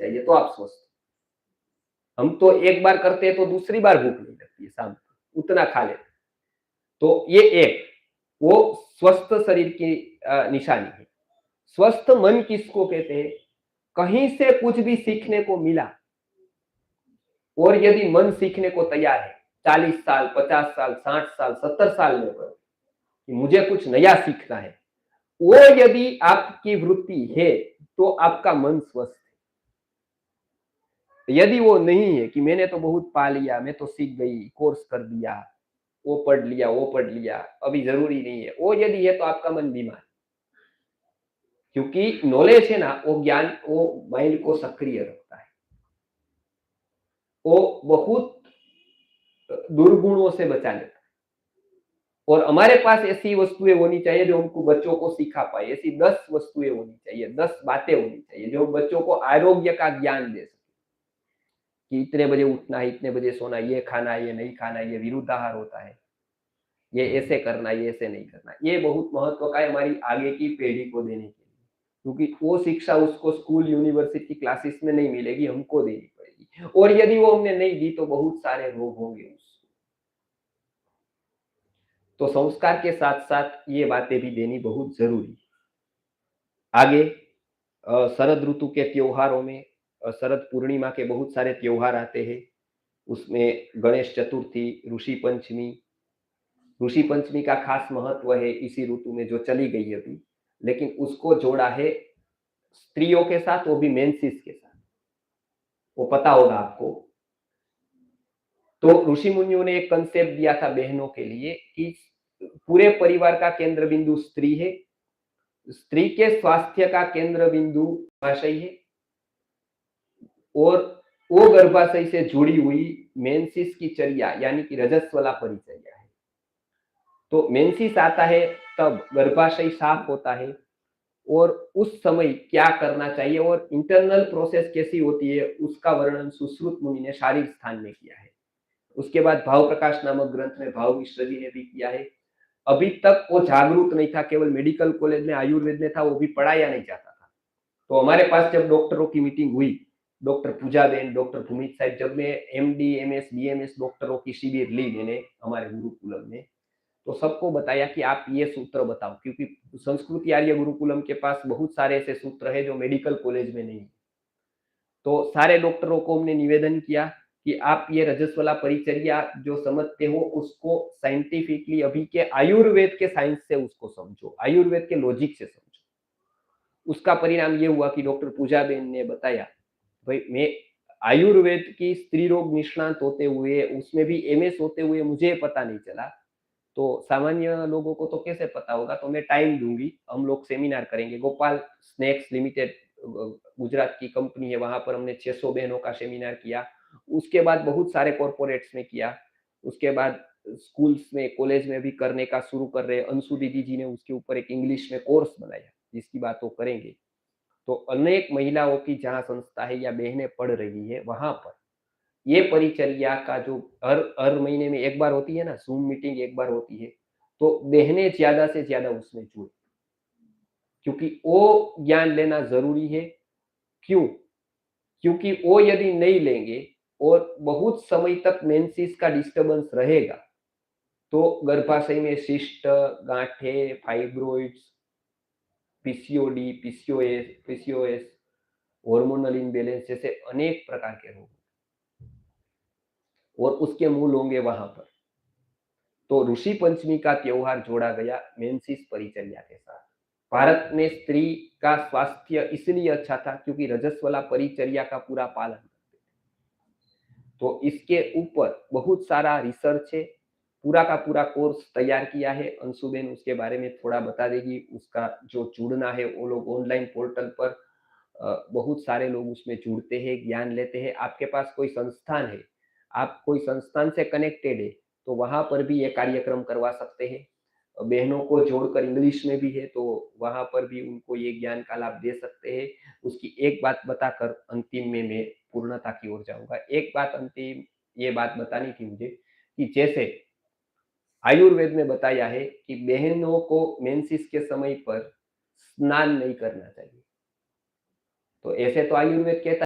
चाहिए तो आप स्वस्थ। हम तो एक बार करते हैं तो दूसरी बार भूख नहीं लगती है शाम को, उतना खा लेते हैं। तो ये एक, वो स्वस्थ शरीर की निशानी है। स्वस्थ मन किसको कहते हैं? कहीं से कुछ भी सीखने को मिला और यदि मन सीखने को तैयार है, 40 साल, 50 साल, 60 साल, 70 साल में पर, कि मुझे कुछ नया सीखना है, वो यदि आपकी वृत्ति है, तो आपका मन स्वस्थ है। यदि वो नहीं है कि मैंने तो बहुत पा लिया, मैं तो सीख गई, कोर्स कर दिया, वो पढ़ लिया, अभी जरूरी नहीं है, वो यदि है तो आपका मन बीमार है। क्योंकि नॉलेज है ना, वो ज्ञान, वो माइंड को सक्रिय रखता है, वो बहुत दुर्गुणों से बचा लेता है। और हमारे पास ऐसी वस्तुएं होनी चाहिए जो हमको बच्चों को सिखा पाए। ऐसी 10 वस्तुएं होनी चाहिए, 10 बातें होनी चाहिए जो बच्चों को आरोग्य का ज्ञान दे सके, कि इतने बजे उठना है, इतने बजे सोना, ये खाना है, ये नहीं खाना, ये विरुद्धाहार होता है, ये ऐसे करना, ये ऐसे नहीं करना। ये बहुत महत्व का है हमारी आगे की पीढ़ी को देने के लिए, क्योंकि वो शिक्षा उसको स्कूल, यूनिवर्सिटी, क्लासेस में नहीं मिलेगी, हमको देनी पड़ेगी। और यदि वो हमने नहीं दी तो बहुत सारे रोग होंगे उसको। तो संस्कार के साथ साथ ये बातें भी देनी बहुत जरूरी है। आगे शरद ऋतु के त्योहारों में, शरद पूर्णिमा के बहुत सारे त्योहार आते हैं। उसमें गणेश चतुर्थी, ऋषि पंचमी का खास महत्व है इसी ऋतु में, जो चली गई अभी, लेकिन उसको जोड़ा है स्त्रियों के साथ, वो भी मेंसिस के साथ, वो पता होगा आपको। तो ऋषि मुनियों ने एक कंसेप्ट दिया था बहनों के लिए कि पूरे परिवार का केंद्र बिंदु स्त्री है, स्त्री के स्वास्थ्य का केंद्र बिंदु गर्भाशय है, और वो गर्भाशय से जुड़ी हुई मेंसिस की चर्या यानी कि रजस्वला परिचर्या है। तो मेंसिस आता है तब गर्भाशय साफ होता है, और उस समय क्या करना चाहिए और इंटरनल प्रोसेस कैसी होती है उसका वर्णन सुश्रुत मुनि ने शारीरिक स्थान में किया है। उसके बाद भाव प्रकाश नामक ग्रंथ में भाव मिश्र जी ने भी किया है। अभी तक वो जागरूक नहीं था, केवल मेडिकल कॉलेज में, आयुर्वेद में था, वो भी पढ़ाया नहीं जाता था। तो हमारे पास जब डॉक्टरों की मीटिंग हुई, डॉक्टर पूजाबेन, डॉक्टर भूमित साहब, जब मैं एमडी, एमएस, बीएमएस डॉक्टरों की शिविर ली मैंने हमारे गुरुकुलम में, तो सबको बताया कि आप ये सूत्र बताओ, क्योंकि संस्कृति आर्य गुरुकुलम के पास बहुत सारे ऐसे सूत्र है जो मेडिकल कॉलेज में नहीं। तो सारे डॉक्टरों को हमने निवेदन किया कि आप ये रजस्वला परिचर्या जो समझते हो उसको साइंटिफिकली, अभी के आयुर्वेद के साइंस से उसको समझो, आयुर्वेद के लॉजिक से समझो। उसका परिणाम ये हुआ कि डॉक्टर पूजाबेन ने बताया, भाई मैं आयुर्वेद की स्त्री रोग निष्णात होते हुए, उसमें भी एमएस होते हुए मुझे पता नहीं चला, तो सामान्य लोगों को तो कैसे पता होगा। तो मैं टाइम दूंगी, हम लोग सेमिनार करेंगे। गोपाल स्नैक्स लिमिटेड गुजरात की कंपनी है, वहां पर हमने 600 बहनों का सेमिनार किया। उसके बाद बहुत सारे कॉर्पोरेट्स में किया। उसके बाद स्कूल्स में, कॉलेज में भी करने का शुरू कर रहे। अंशु दीदी जी ने उसके ऊपर एक इंग्लिश में कोर्स बनाया, जिसकी बात वो करेंगे। तो अनेक महिलाओं की जहाँ संस्था है या बहनें पढ़ रही है, वहां पर ये परिचर्या का जो हर हर महीने में एक बार होती है ना, जूम मीटिंग एक बार होती है, तो बहनें ज्यादा से ज्यादा उसमें जुड़े, क्योंकि वो ज्ञान लेना जरूरी है। क्यों? क्योंकि वो यदि नहीं लेंगे और बहुत समय तक मेंसिस का डिस्टर्बेंस रहेगा, तो गर्भाशय में शिस्ट, गांठे, fibroids, PCOD, PCOS, hormonal imbalance जैसे अनेक प्रकार के रोग, और उसके मूल होंगे वहां पर। तो ऋषि पंचमी का त्योहार जोड़ा गया मेंसिस परिचर्या के साथ। भारत में स्त्री का स्वास्थ्य इसलिए अच्छा था क्योंकि रजस्वला परिचर्या का पूरा पालन करते थे। तो इसके ऊपर बहुत सारा रिसर्च है, पूरा का पूरा कोर्स तैयार किया है। अंशुबेन उसके बारे में थोड़ा बता देगी। उसका जो जुड़ना है, वो लोग ऑनलाइन पोर्टल पर बहुत सारे लोग उसमें जुड़ते हैं, ज्ञान लेते हैं। आपके पास कोई संस्थान है, आप कोई संस्थान से कनेक्टेड है, तो वहां पर भी ये कार्यक्रम करवा सकते हैं। बहनों को जोड़कर इंग्लिश में भी है, तो वहां पर भी उनको ये ज्ञान का लाभ दे सकते हैं। उसकी एक बात बताकर अंतिम में मैं पूर्णता की ओर जाऊंगा। एक बात अंतिम ये बात बतानी थी मुझे, कि जैसे आयुर्वेद में बताया है कि बहनों को मेंसिस के समय पर स्नान नहीं करना चाहिए, तो ऐसे तो आयुर्वेद कहता